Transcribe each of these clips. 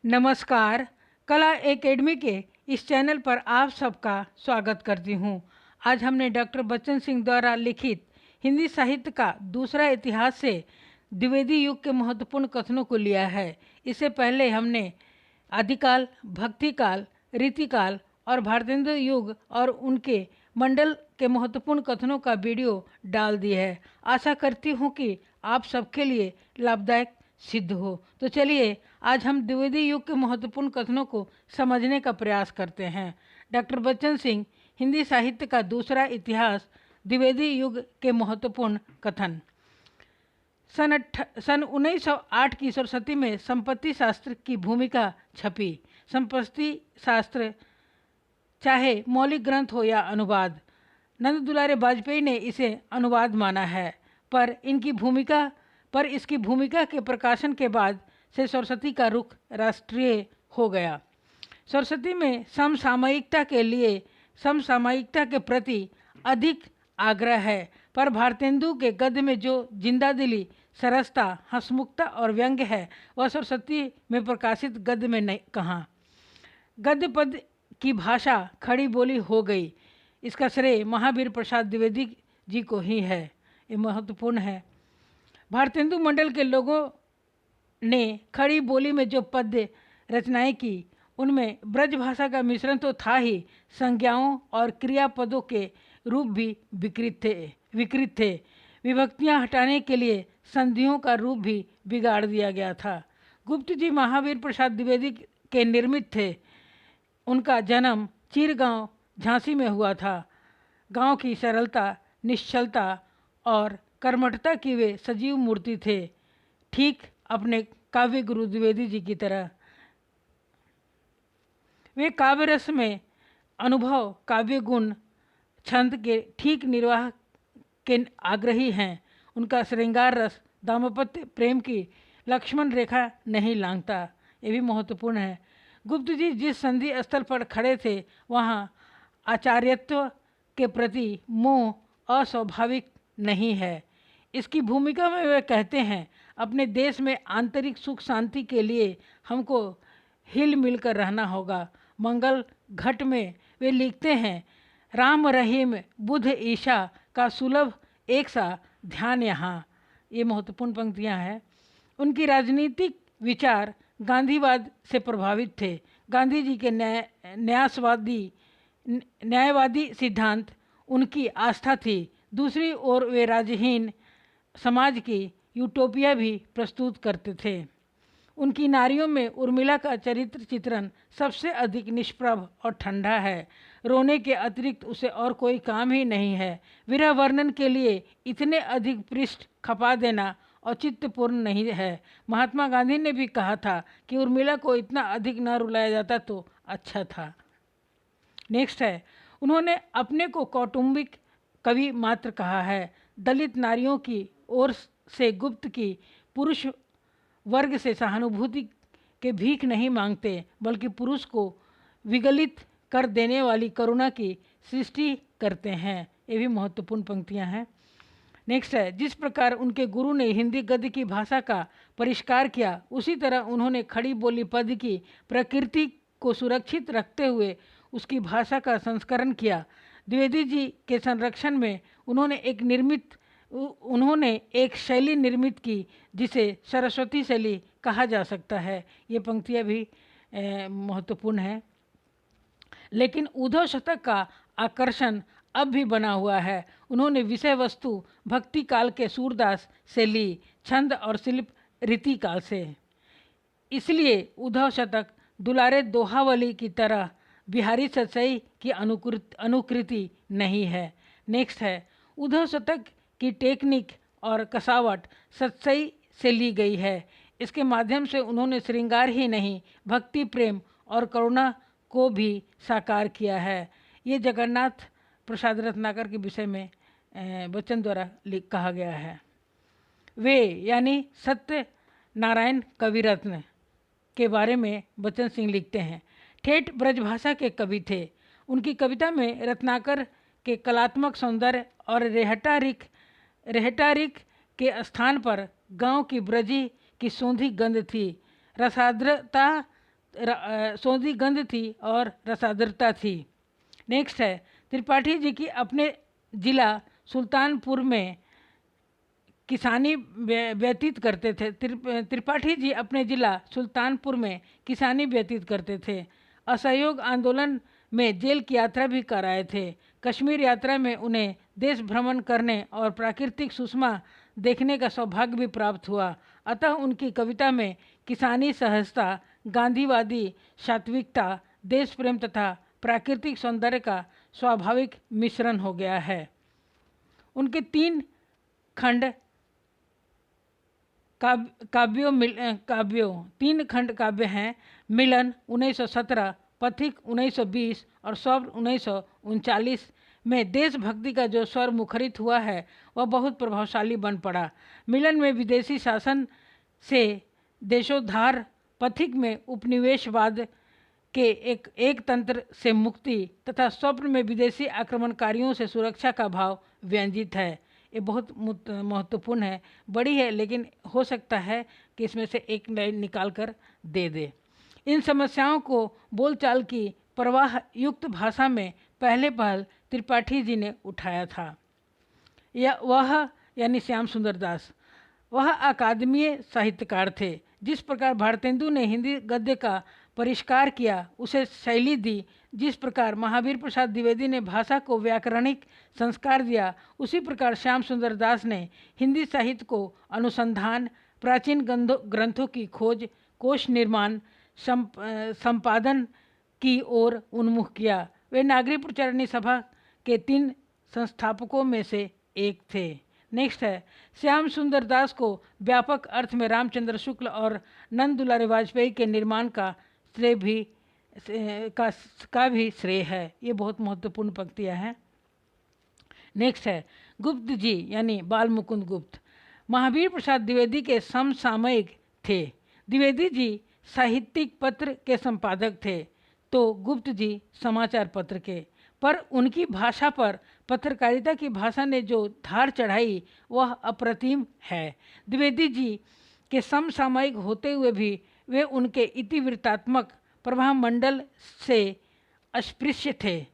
नमस्कार। कला एकेडमी के इस चैनल पर आप सबका स्वागत करती हूँ। आज हमने डॉक्टर बच्चन सिंह द्वारा लिखित हिंदी साहित्य का दूसरा इतिहास से द्विवेदी युग के महत्वपूर्ण कथनों को लिया है। इससे पहले हमने आदिकाल, भक्तिकाल, रीतिकाल और भारतेंदु युग और उनके मंडल के महत्वपूर्ण कथनों का वीडियो डाल दी है। आशा करती हूँ कि आप सबके लिए लाभदायक सिद्ध हो। तो चलिए आज हम द्विवेदी युग के महत्वपूर्ण कथनों को समझने का प्रयास करते हैं। डॉक्टर बच्चन सिंह, हिंदी साहित्य का दूसरा इतिहास, द्विवेदी युग के महत्वपूर्ण कथन। सन 1908 की सरस्वती में संपत्ति शास्त्र की भूमिका छपी। संपत्ति शास्त्र चाहे मौलिक ग्रंथ हो या अनुवाद, नंद दुलारे वाजपेयी ने इसे अनुवाद माना है, पर इसकी भूमिका के प्रकाशन के बाद से सरस्वती का रुख राष्ट्रीय हो गया। सरस्वती में समसामयिकता के प्रति अधिक आग्रह है, पर भारतेंदु के गद्य में जो जिंदादिली, सरसता, हंसमुखता और व्यंग्य है वह सरस्वती में प्रकाशित गद्य में नहीं कहाँ। गद्य पद की भाषा खड़ी बोली हो गई। इसका श्रेय महावीर प्रसाद द्विवेदी जी को ही है। ये महत्वपूर्ण है। भारतेंदु मंडल के लोगों ने खड़ी बोली में जो पद्य रचनाएं की उनमें ब्रज भाषा का मिश्रण तो था ही, संज्ञाओं और क्रियापदों के रूप भी विकृत थे। विभक्तियां हटाने के लिए संधियों का रूप भी बिगाड़ दिया गया था। गुप्त जी महावीर प्रसाद द्विवेदी के निर्मित थे। उनका जन्म चीरगांव, झांसी में हुआ था। गांव की सरलता, निश्चलता और कर्मठता की वे सजीव मूर्ति थे, ठीक अपने काव्य गुरु द्विवेदी जी की तरह। वे काव्य रस में अनुभव, काव्य गुण, छंद के ठीक निर्वाह के आग्रही हैं। उनका श्रृंगार रस दाम्पत्य प्रेम की लक्ष्मण रेखा नहीं लांघता। ये भी महत्वपूर्ण है। गुप्त जी जिस संधि स्थल पर खड़े थे वहाँ आचार्यत्व के प्रति मोह अस्वाभाविक नहीं है। इसकी भूमिका में वे कहते हैं, अपने देश में आंतरिक सुख शांति के लिए हमको हिल मिलकर रहना होगा। मंगल घट में वे लिखते हैं, राम रहीम बुध ईशा का सुलभ एक सा ध्यान यहाँ। ये महत्वपूर्ण पंक्तियाँ हैं। उनकी राजनीतिक विचार गांधीवाद से प्रभावित थे। गांधी जी के न्यायवादी सिद्धांत उनकी आस्था थी। दूसरी ओर वे राजहीन समाज की यूटोपिया भी प्रस्तुत करते थे। उनकी नारियों में उर्मिला का चरित्र चित्रण सबसे अधिक निष्प्रभ और ठंडा है। रोने के अतिरिक्त उसे और कोई काम ही नहीं है। विरह वर्णन के लिए इतने अधिक पृष्ठ खपा देना औचित्यपूर्ण नहीं है। महात्मा गांधी ने भी कहा था कि उर्मिला को इतना अधिक न रुलाया जाता तो अच्छा था। नेक्स्ट है, उन्होंने अपने को कौटुंबिक कवि मात्र कहा है। दलित नारियों की ओर से गुप्त की पुरुष वर्ग से सहानुभूति के भीख नहीं मांगते, बल्कि पुरुष को विगलित कर देने वाली करुणा की सृष्टि करते हैं। ये भी महत्वपूर्ण पंक्तियां हैं। नेक्स्ट है, जिस प्रकार उनके गुरु ने हिंदी गद्य की भाषा का परिष्कार किया, उसी तरह उन्होंने खड़ी बोली पद की प्रकृति को सुरक्षित रखते हुए उसकी भाषा का संस्करण किया। द्विवेदी जी के संरक्षण में उन्होंने एक शैली निर्मित की जिसे सरस्वती शैली कहा जा सकता है। ये पंक्तियाँ भी महत्वपूर्ण है। लेकिन उद्धव शतक का आकर्षण अब भी बना हुआ है। उन्होंने विषय वस्तु भक्ति काल के सूरदास से ली, छंद और शिल्प रीति काल से। इसलिए उद्धव शतक दुलारे दोहावली की तरह बिहारी सच्चाई की अनुकृति नहीं है। नेक्स्ट है, उद्धव शतक की टेक्निक और कसावट सच्चाई से ली गई है। इसके माध्यम से उन्होंने श्रृंगार ही नहीं, भक्ति, प्रेम और करुणा को भी साकार किया है। ये जगन्नाथ प्रसाद रत्नाकर के विषय में बच्चन द्वारा कहा गया है। वे यानी सत्य नारायण कविरत्न के बारे में बच्चन सिंह लिखते हैं, ठेठ ब्रजभाषा के कवि थे। उनकी कविता में रत्नाकर के कलात्मक सौंदर्य और रेहटारिक के स्थान पर गांव की ब्रजी की सूंधी गंध थी। रसाद्रता सौंधी गंध थी और रसादरता थी। नेक्स्ट है, त्रिपाठी जी की अपने जिला सुल्तानपुर में किसानी व्यतीत करते थे। त्रिपाठी जी अपने जिला सुल्तानपुर में किसानी व्यतीत करते थे। असहयोग आंदोलन में जेल की यात्रा भी कराए थे। कश्मीर यात्रा में उन्हें देश भ्रमण करने और प्राकृतिक सुषमा देखने का सौभाग्य भी प्राप्त हुआ। अतः उनकी कविता में किसानी सहजता, गांधीवादी सात्विकता, देश प्रेम तथा प्राकृतिक सौंदर्य का स्वाभाविक मिश्रण हो गया है। उनके 3 खंड काव्यों 3 खंड काव्य हैं, मिलन 1917, पथिक 1920 और स्वप्न 1939 में देशभक्ति का जो स्वर मुखरित हुआ है वह बहुत प्रभावशाली बन पड़ा। मिलन में विदेशी शासन से देशोद्धार, पथिक में उपनिवेशवाद के एक तंत्र से मुक्ति तथा स्वप्न में विदेशी आक्रमणकारियों से सुरक्षा का भाव व्यंजित है। ये बहुत महत्वपूर्ण है, बड़ी है, लेकिन हो सकता है कि इसमें से एक लाइन निकाल कर दे दे। इन समस्याओं को बोलचाल की प्रवाह युक्त भाषा में पहले त्रिपाठी जी ने उठाया था। वह यानी श्याम सुंदर दास, वह अकादमीय साहित्यकार थे। जिस प्रकार भारतेंदु ने हिंदी गद्य का परिष्कार किया, उसे शैली दी, जिस प्रकार महावीर प्रसाद द्विवेदी ने भाषा को व्याकरणिक संस्कार दिया, उसी प्रकार श्याम सुंदर दास ने हिंदी साहित्य को अनुसंधान, प्राचीन ग्रंथों की खोज, कोश निर्माण, संपादन की ओर उन्मुख किया। वे नागरिक प्रचारणी सभा के 3 संस्थापकों में से एक थे। नेक्स्ट है, श्याम सुंदर दास को व्यापक अर्थ में रामचंद्र शुक्ल और नंद दुलारे वाजपेयी के निर्माण का श्रेय भी श्रेय है। ये बहुत महत्वपूर्ण पंक्तियाँ हैं। नेक्स्ट है, गुप्त जी यानी बाल मुकुंद गुप्त महावीर प्रसाद द्विवेदी के समसामयिक थे। द्विवेदी जी साहित्यिक पत्र के संपादक थे तो गुप्त जी समाचार पत्र के, पर उनकी भाषा पर पत्रकारिता की भाषा ने जो धार चढ़ाई वह अप्रतिम है। द्विवेदी जी के समसामयिक होते हुए भी वे उनके इतिवृत्तात्मक प्रभाव मंडल से अस्पृश्य थे।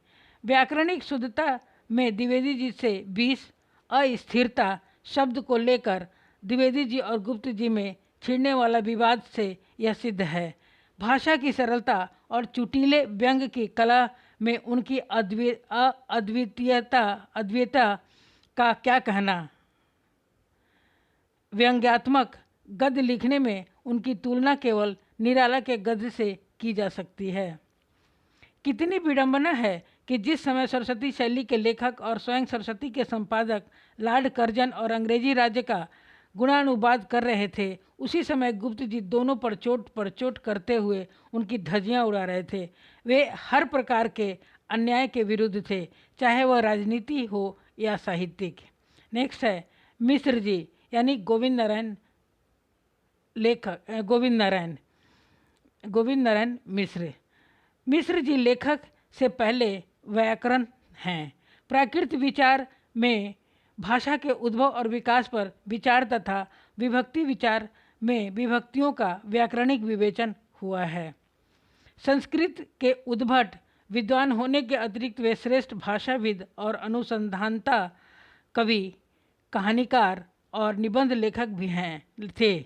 व्याकरणिक शुद्धता में द्विवेदी जी से 20, अस्थिरता शब्द को लेकर द्विवेदी जी और गुप्त जी में छिड़ने वाला विवाद से यह सिद्ध है। भाषा की सरलता और चुटीले व्यंग की कला में उनकी अद्वितीयता का क्या कहना। व्यंग्यात्मक गद्य लिखने में उनकी तुलना केवल निराला के गद्य से की जा सकती है। कितनी विडंबना है कि जिस समय सरस्वती शैली के लेखक और स्वयं सरस्वती के संपादक लॉर्ड कर्जन और अंग्रेजी राज्य का गुणानुवाद कर रहे थे, उसी समय गुप्त जी दोनों पर चोट करते हुए उनकी धज्जियां उड़ा रहे थे। वे हर प्रकार के अन्याय के विरुद्ध थे, चाहे वह राजनीति हो या साहित्यिक। नेक्स्ट है, मिश्र जी यानी गोविंद नारायण मिश्र जी लेखक से पहले व्याकरण हैं। प्राकृत विचार में भाषा के उद्भव और विकास पर विचार तथा विभक्ति विचार में विभक्तियों का व्याकरणिक विवेचन हुआ है। संस्कृत के उद्भट विद्वान होने के अतिरिक्त वे श्रेष्ठ भाषाविद और अनुसंधानता, कवि, कहानीकार और निबंध लेखक भी थे।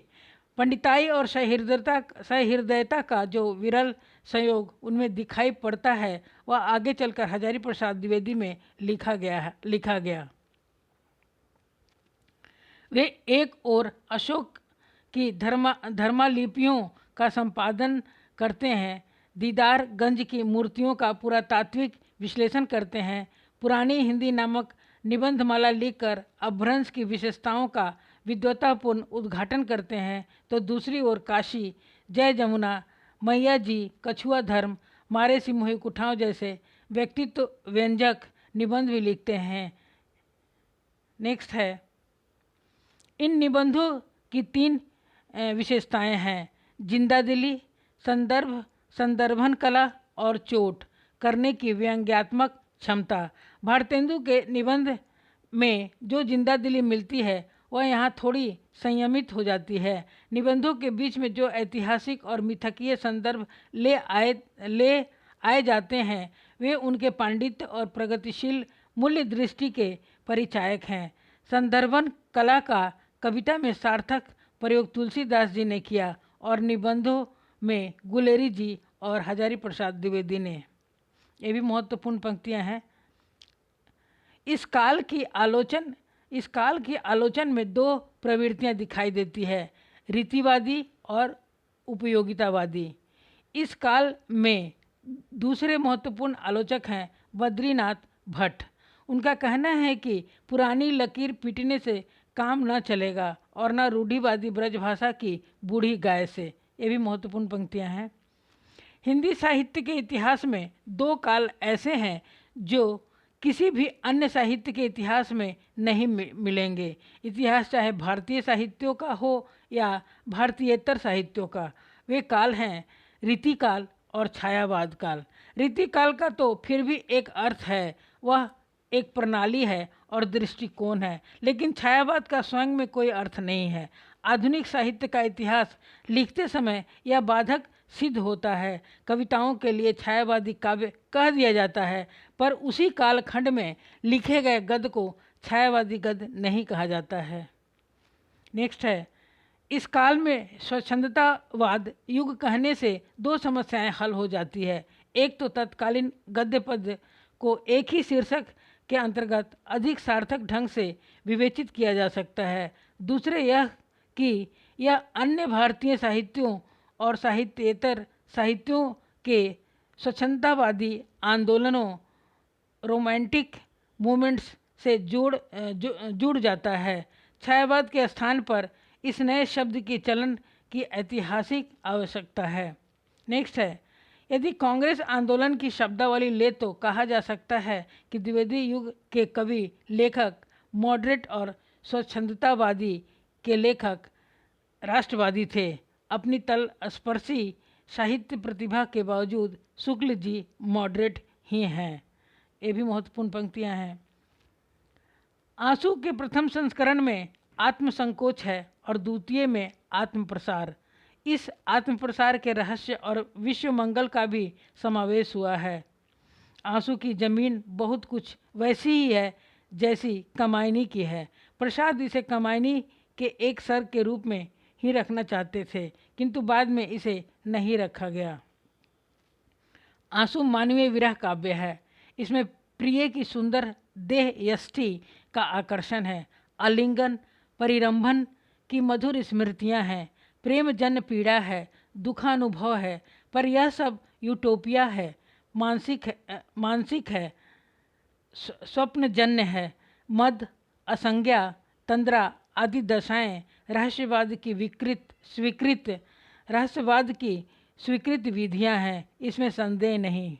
पंडिताई और सहृदयता का जो विरल संयोग उनमें दिखाई पड़ता है वह आगे चलकर हजारी प्रसाद द्विवेदी में लिखा गया। वे एक और अशोक की धर्मालिपियों का संपादन करते हैं, दीदारगंज की मूर्तियों का पुरातात्विक विश्लेषण करते हैं, पुरानी हिंदी नामक निबंधमाला लिखकर अपभ्रंश की विशेषताओं का विद्वतापूर्ण उद्घाटन करते हैं, तो दूसरी ओर काशी, जय जमुना, मैया जी, कछुआ धर्म, मारे सिमोही कुठाओं जैसे व्यक्तित्व व्यंजक निबंध भी लिखते हैं। नेक्स्ट है, इन निबंधों की 3 विशेषताएं हैं: जिंदादिली, संदर्भन कला और चोट करने की व्यंग्यात्मक क्षमता। भारतेंदु के निबंध में जो जिंदादिली मिलती है वह यहाँ थोड़ी संयमित हो जाती है। निबंधों के बीच में जो ऐतिहासिक और मिथकीय संदर्भ ले आए जाते हैं वे उनके पांडित्य और प्रगतिशील मूल्य दृष्टि के परिचायक हैं। संदर्भन कला का कविता में सार्थक प्रयोग तुलसीदास जी ने किया और निबंधों में गुलेरी जी और हजारी प्रसाद द्विवेदी ने। ये भी महत्वपूर्ण पंक्तियां हैं। इस काल की आलोचन में दो प्रवृत्तियां दिखाई देती है, रीतिवादी और उपयोगितावादी। इस काल में दूसरे महत्वपूर्ण आलोचक हैं बद्रीनाथ भट्ट। उनका कहना है कि पुरानी लकीर पीटने से काम न चलेगा और न रूढ़िवादी ब्रजभाषा की बूढ़ी गाय से। ये भी महत्वपूर्ण पंक्तियां हैं। हिंदी साहित्य के इतिहास में दो काल ऐसे हैं जो किसी भी अन्य साहित्य के इतिहास में नहीं मिलेंगे। इतिहास चाहे भारतीय साहित्यों का हो या भारतीयेतर साहित्यों का। वे काल हैं रीतिकाल और छायावाद काल। रीतिकाल का तो फिर भी एक अर्थ है, वह एक प्रणाली है और दृष्टिकोण है, लेकिन छायावाद का स्वयं में कोई अर्थ नहीं है। आधुनिक साहित्य का इतिहास लिखते समय यह बाधक सिद्ध होता है। कविताओं के लिए छायावादी काव्य कह दिया जाता है, पर उसी कालखंड में लिखे गए गद्य को छायावादी गद्य नहीं कहा जाता है। नेक्स्ट है, इस काल में स्वच्छंदतावाद युग कहने से दो समस्याएं हल हो जाती है। एक तो तत्कालीन गद्य पद्य को एक ही शीर्षक के अंतर्गत अधिक सार्थक ढंग से विवेचित किया जा सकता है। दूसरे यह कि यह अन्य भारतीय साहित्यों और साहित्येतर साहित्यों के स्वच्छंदतावादी आंदोलनों रोमांटिक मूवमेंट्स से जुड़ जाता है। छायावाद के स्थान पर इस नए शब्द की चलन की ऐतिहासिक आवश्यकता है। नेक्स्ट है, यदि कांग्रेस आंदोलन की शब्दावली ले तो कहा जा सकता है कि द्विवेदी युग के कवि लेखक मॉडरेट और स्वच्छंदतावादी के लेखक राष्ट्रवादी थे। अपनी तलस्पर्शी साहित्य प्रतिभा के बावजूद शुक्ल जी मॉडरेट ही हैं। ये भी महत्वपूर्ण पंक्तियां हैं। आंसू के प्रथम संस्करण में आत्मसंकोच है और द्वितीय में आत्मप्रसार। इस आत्मप्रसार के रहस्य और विश्व मंगल का भी समावेश हुआ है। आंसू की जमीन बहुत कुछ वैसी ही है जैसी कमायनी की है। प्रसाद इसे कमायनी के एक सर के रूप में ही रखना चाहते थे, किंतु बाद में इसे नहीं रखा गया। आंसू मानवीय विरह काव्य है। इसमें प्रिय की सुंदर देह यष्टि का आकर्षण है, आलिंगन परिरंभन की मधुर स्मृतियां हैं, प्रेम जन पीड़ा है, दुखानुभव है, पर यह सब यूटोपिया है, मानसिक है, स्वप्नजन्य है। मद, असंज्ञा, तंद्रा आदि दशाएं रहस्यवाद की स्वीकृत विधियां हैं, इसमें संदेह नहीं।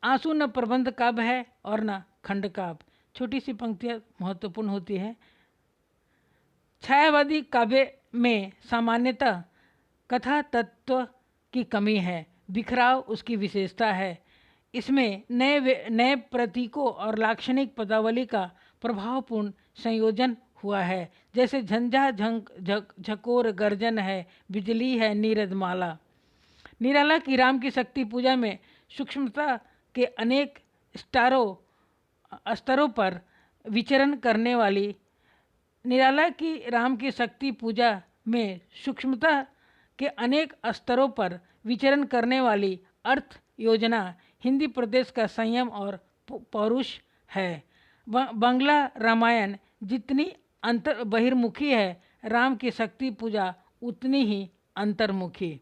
आंसू न प्रबंध काव्य है और न खंड काव्य। छोटी सी पंक्तियां महत्वपूर्ण होती है। छायावादी काव्य में सामान्यतः कथा तत्व की कमी है, बिखराव उसकी विशेषता है। इसमें नए प्रतीकों और लाक्षणिक पदावली का प्रभावपूर्ण संयोजन हुआ है, जैसे झंझा झकोर गर्जन है, बिजली है नीरदमाला। निराला की राम की शक्ति पूजा में सूक्ष्मता के अनेक स्तरों पर विचरण करने वाली निराला की राम की शक्ति पूजा में सूक्ष्मता के अनेक स्तरों पर विचरण करने वाली अर्थ योजना हिंदी प्रदेश का संयम और पौरुष है। बंगला रामायण जितनी बहिर्मुखी है, राम की शक्ति पूजा उतनी ही अंतर्मुखी।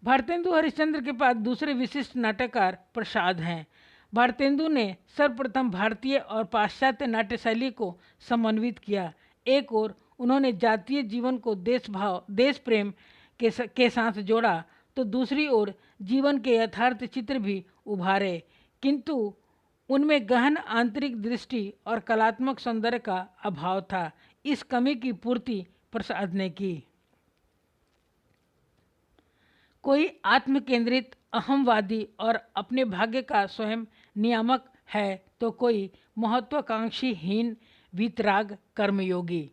भारतेंदु हरिश्चंद्र के पास दूसरे विशिष्ट नाटककार प्रसाद हैं। भारतेंदु ने सर्वप्रथम भारतीय और पाश्चात्य नाट्य शैली को समन्वित किया। एक ओर उन्होंने जातीय जीवन को देश प्रेम के साथ जोड़ा, तो दूसरी ओर जीवन के यथार्थ चित्र भी उभारे, किंतु उनमें गहन आंतरिक दृष्टि और कलात्मक सौंदर्य का अभाव था। इस कमी की पूर्ति प्रसाद ने की। कोई आत्मकेंद्रित अहमवादी और अपने भाग्य का स्वयं नियामक है, तो कोई महत्वाकांक्षीहीन वीतराग कर्मयोगी।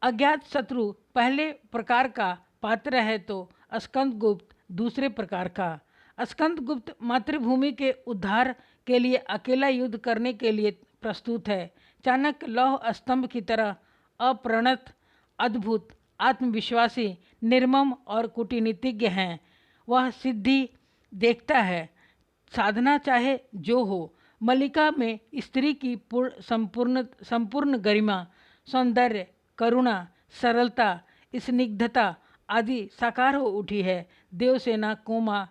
अज्ञात शत्रु पहले प्रकार का पात्र है तो स्कंदगुप्त दूसरे प्रकार का। स्कंदगुप्त मातृभूमि के उद्धार के लिए अकेला युद्ध करने के लिए प्रस्तुत है। चाणक्य लौह स्तंभ की तरह अप्रणत, अद्भुत, आत्मविश्वासी, निर्मम और कूटनीतिज्ञ हैं। वह सिद्धि देखता है, साधना चाहे जो हो। मल्लिका में स्त्री की संपूर्ण गरिमा, सौंदर्य, करुणा, सरलता, स्निग्धता आदि साकार हो उठी है। देवसेना, कोमा,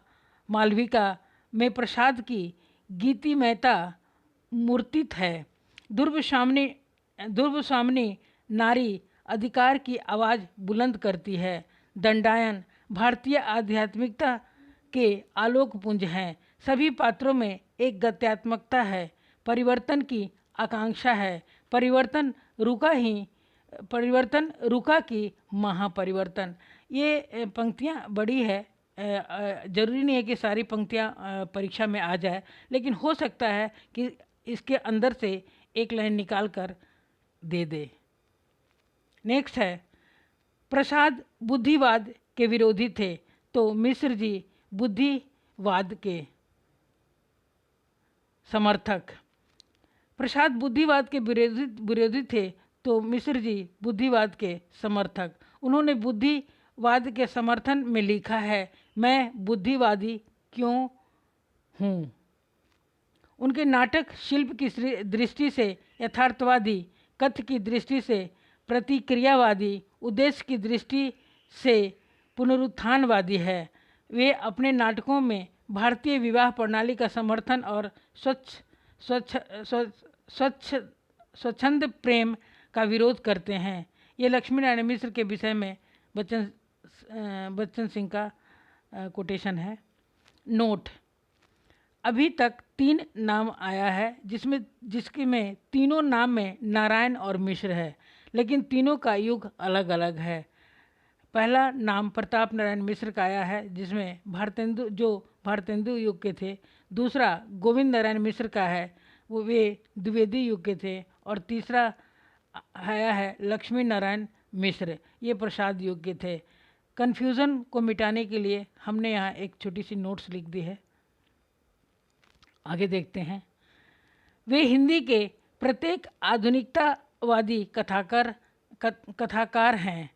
मालविका में प्रसाद की गीतिमयता मूर्तित है। ध्रुवसाम्नी नारी अधिकार की आवाज़ बुलंद करती है। दंडायन भारतीय आध्यात्मिकता के आलोकपुंज हैं। सभी पात्रों में एक गत्यात्मकता है, परिवर्तन की आकांक्षा है। परिवर्तन रुका की महापरिवर्तन। ये पंक्तियाँ बड़ी है, ज़रूरी नहीं है कि सारी पंक्तियाँ परीक्षा में आ जाए, लेकिन हो सकता है कि इसके अंदर से एक लाइन निकाल कर दे दे। नेक्स्ट है, प्रसाद बुद्धिवाद के विरोधी थे तो मिश्र जी बुद्धिवाद के समर्थक। प्रसाद बुद्धिवाद के विरोधी थे तो मिश्र जी बुद्धिवाद के समर्थक। उन्होंने बुद्धिवाद के समर्थन में लिखा है, मैं बुद्धिवादी क्यों हूँ। उनके नाटक शिल्प की दृष्टि से यथार्थवादी, कथ्य की दृष्टि से प्रतिक्रियावादी, उद्देश्य की दृष्टि से पुनरुत्थानवादी है। वे अपने नाटकों में भारतीय विवाह प्रणाली का समर्थन और स्वच्छंद प्रेम का विरोध करते हैं। ये लक्ष्मी नारायण मिश्र के विषय में बच्चन सिंह का कोटेशन है। नोट, अभी तक 3 नाम आया है जिसके में तीनों नाम में नारायण और मिश्र है, लेकिन तीनों का युग अलग अलग है। पहला नाम प्रताप नारायण मिश्र का आया है जिसमें भारतेंदु युग के थे। दूसरा गोविंद नारायण मिश्र का है, वे द्विवेदी युग के थे। और तीसरा आया है लक्ष्मी नारायण मिश्र, ये प्रसाद युग के थे। कन्फ्यूज़न को मिटाने के लिए हमने यहाँ एक छोटी सी नोट्स लिख दी है, आगे देखते हैं। वे हिंदी के प्रत्येक आधुनिकतावादी कथाकार हैं।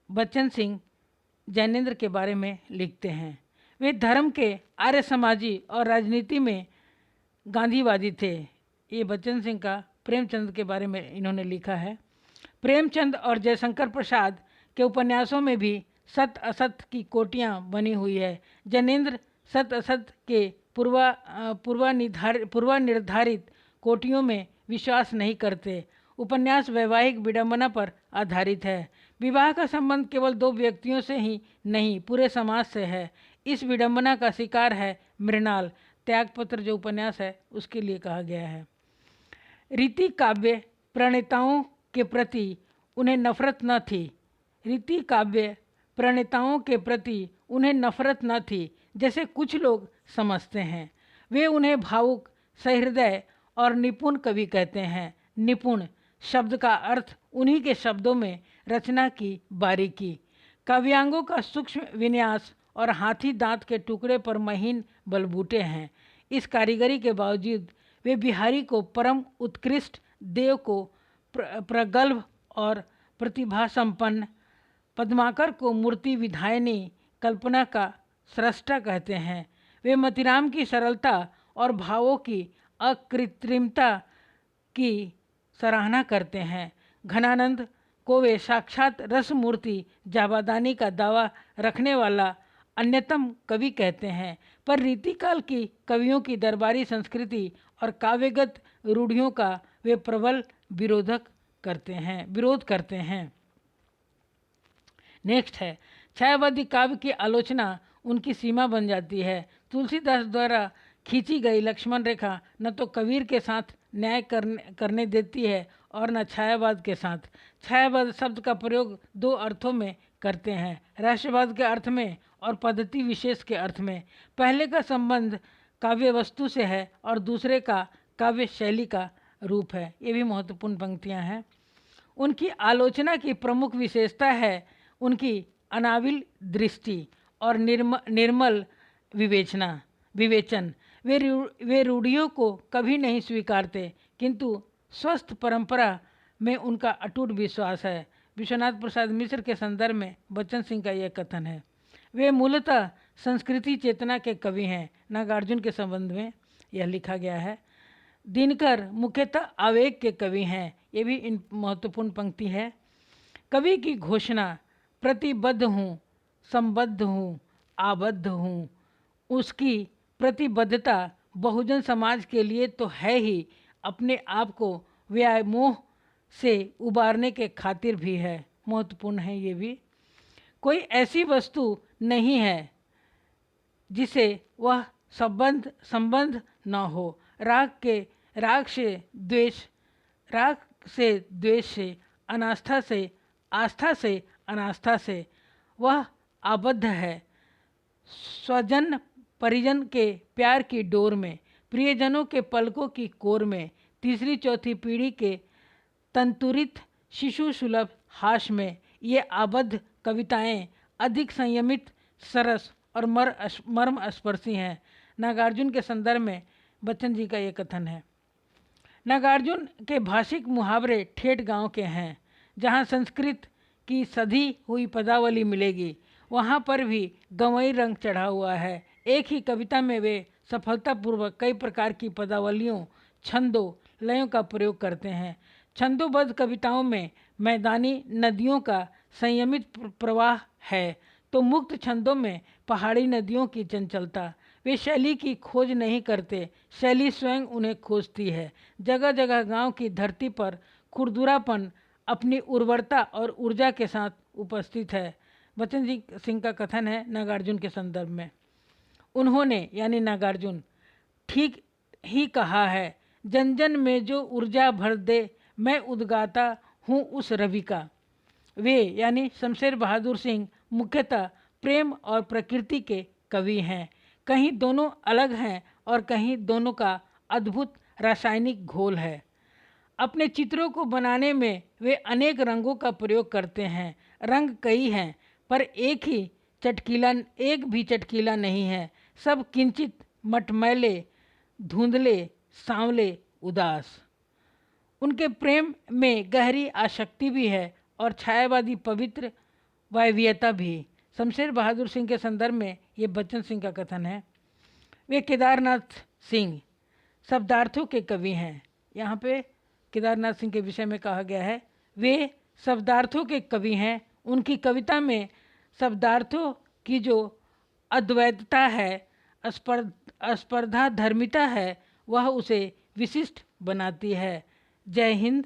बच्चन सिंह जैनेन्द्र के बारे में लिखते हैं, वे धर्म के आर्य समाजी और राजनीति में गांधीवादी थे। ये बच्चन सिंह का प्रेमचंद के बारे में इन्होंने लिखा है। प्रेमचंद और जयशंकर प्रसाद के उपन्यासों में भी सत्य असत्य की कोटियाँ बनी हुई है। जैनेन्द्र सत्य असत्य के पूर्वनिर्धारित कोटियों में विश्वास नहीं करते। उपन्यास वैवाहिक विडंबना पर आधारित है। विवाह का संबंध केवल 2 व्यक्तियों से ही नहीं, पूरे समाज से है। इस विडंबना का शिकार है मृणाल। त्यागपत्र जो उपन्यास है उसके लिए कहा गया है। रीति काव्य प्रणेताओं के प्रति उन्हें नफरत न थी। रीति काव्य प्रणेताओं के प्रति उन्हें नफरत न थी जैसे कुछ लोग समझते हैं। वे उन्हें भावुक, सहृदय और निपुण कवि कहते हैं। निपुण शब्द का अर्थ उन्हीं के शब्दों में रचना की बारीकी, काव्यांगों का सूक्ष्म विन्यास और हाथी दांत के टुकड़े पर महीन बलबूटे हैं। इस कारीगरी के बावजूद वे बिहारी को परम उत्कृष्ट, देव को प्रगल्भ और प्रतिभा संपन्न, पद्माकर को मूर्ति विधायनी कल्पना का सृष्टा कहते हैं। वे मतिराम की सरलता और भावों की अकृत्रिमता की सराहना करते हैं। घनानंद को वे साक्षात रस मूर्ति जाबादानी का दावा रखने वाला अन्यतम कवि कहते हैं। पर रीतिकाल की कवियों की दरबारी संस्कृति और काव्यगत रूढ़ियों का वे प्रबल विरोध करते हैं। नेक्स्ट है, छायावादी काव्य की आलोचना उनकी सीमा बन जाती है। तुलसीदास द्वारा खींची गई लक्ष्मण रेखा न तो कबीर के साथ न्याय करने देती है और न छायावाद के साथ। छायावाद शब्द का प्रयोग 2 अर्थों में करते हैं, राष्ट्रवाद के अर्थ में और पद्धति विशेष के अर्थ में। पहले का संबंध काव्य वस्तु से है और दूसरे का काव्य शैली का रूप है। ये भी महत्वपूर्ण पंक्तियाँ हैं। उनकी आलोचना की प्रमुख विशेषता है उनकी अनाविल दृष्टि और निर्मल विवेचन। वे रूढ़ियों को कभी नहीं स्वीकारते, किंतु स्वस्थ परंपरा में उनका अटूट विश्वास है। विश्वनाथ प्रसाद मिश्र के संदर्भ में बच्चन सिंह का यह कथन है। वे मूलतः संस्कृति चेतना के कवि हैं। नागार्जुन के संबंध में यह लिखा गया है। दिनकर मुख्यतः आवेग के कवि हैं। ये भी इन महत्वपूर्ण पंक्ति है। कवि की घोषणा प्रतिबद्ध हूँ, संबद्ध हूँ, आबद्ध हूँ। उसकी प्रतिबद्धता बहुजन समाज के लिए तो है ही, अपने आप को व्यामोह से उबारने के खातिर भी है। महत्वपूर्ण है ये भी। कोई ऐसी वस्तु नहीं है जिसे वह संबंध न हो। राग से द्वेष से, अनास्था से आस्था से, अनास्था से वह आबद्ध है। स्वजन परिजन के प्यार की डोर में, प्रियजनों के पलकों की कोर में, तीसरी चौथी पीढ़ी के तंतुरित शिशु सुलभ हाश में ये आबद्ध कविताएं अधिक संयमित, सरस और मर्म स्पर्शी हैं। नागार्जुन के संदर्भ में बच्चन जी का ये कथन है। नागार्जुन के भाषिक मुहावरे ठेठ गांव के हैं। जहां संस्कृत की सधी हुई पदावली मिलेगी, वहां पर भी गंवई रंग चढ़ा हुआ है। एक ही कविता में वे सफलतापूर्वक कई प्रकार की पदावलियों, छंदों, लयों का प्रयोग करते हैं। छंदोबद्ध कविताओं में मैदानी नदियों का संयमित प्रवाह है, तो मुक्त छंदों में पहाड़ी नदियों की चंचलता। वे शैली की खोज नहीं करते, शैली स्वयं उन्हें खोजती है। जगह जगह गांव की धरती पर खुरदुरापन अपनी उर्वरता और ऊर्जा के साथ उपस्थित है। बच्चन जी सिंह का कथन है नागार्जुन के संदर्भ में। उन्होंने यानी नागार्जुन ठीक ही कहा है, जन जन में जो ऊर्जा भर दे, मैं उद्गाता हूँ उस रवि का। वे यानी शमशेर बहादुर सिंह मुख्यतः प्रेम और प्रकृति के कवि हैं। कहीं दोनों अलग हैं और कहीं दोनों का अद्भुत रासायनिक घोल है। अपने चित्रों को बनाने में वे अनेक रंगों का प्रयोग करते हैं। रंग कई हैं, पर एक भी चटकीला नहीं है। सब किंचित मटमैले, धुंधले, सांवले, उदास। उनके प्रेम में गहरी आसक्ति भी है और छायावादी पवित्र वायवीयता भी। शमशेर बहादुर सिंह के संदर्भ में ये बच्चन सिंह का कथन है। वे केदारनाथ सिंह शब्दार्थों के कवि हैं। यहाँ पे केदारनाथ सिंह के विषय में कहा गया है, वे शब्दार्थों के कवि हैं। उनकी कविता में शब्दार्थों की जो अद्वैतता है, स्पर्धा धर्मिता है, वह उसे विशिष्ट बनाती है। जय हिंद।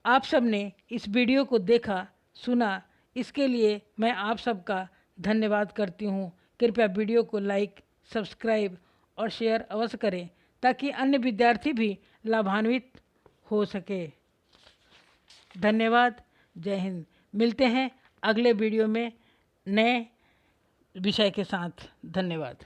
आप सबने इस वीडियो को देखा, सुना, इसके लिए मैं आप सबका धन्यवाद करती हूँ। कृपया वीडियो को लाइक, सब्सक्राइब और शेयर अवश्य करें, ताकि अन्य विद्यार्थी भी लाभान्वित हो सके। धन्यवाद। जय हिंद। मिलते हैं अगले वीडियो में नए विषय के साथ। धन्यवाद।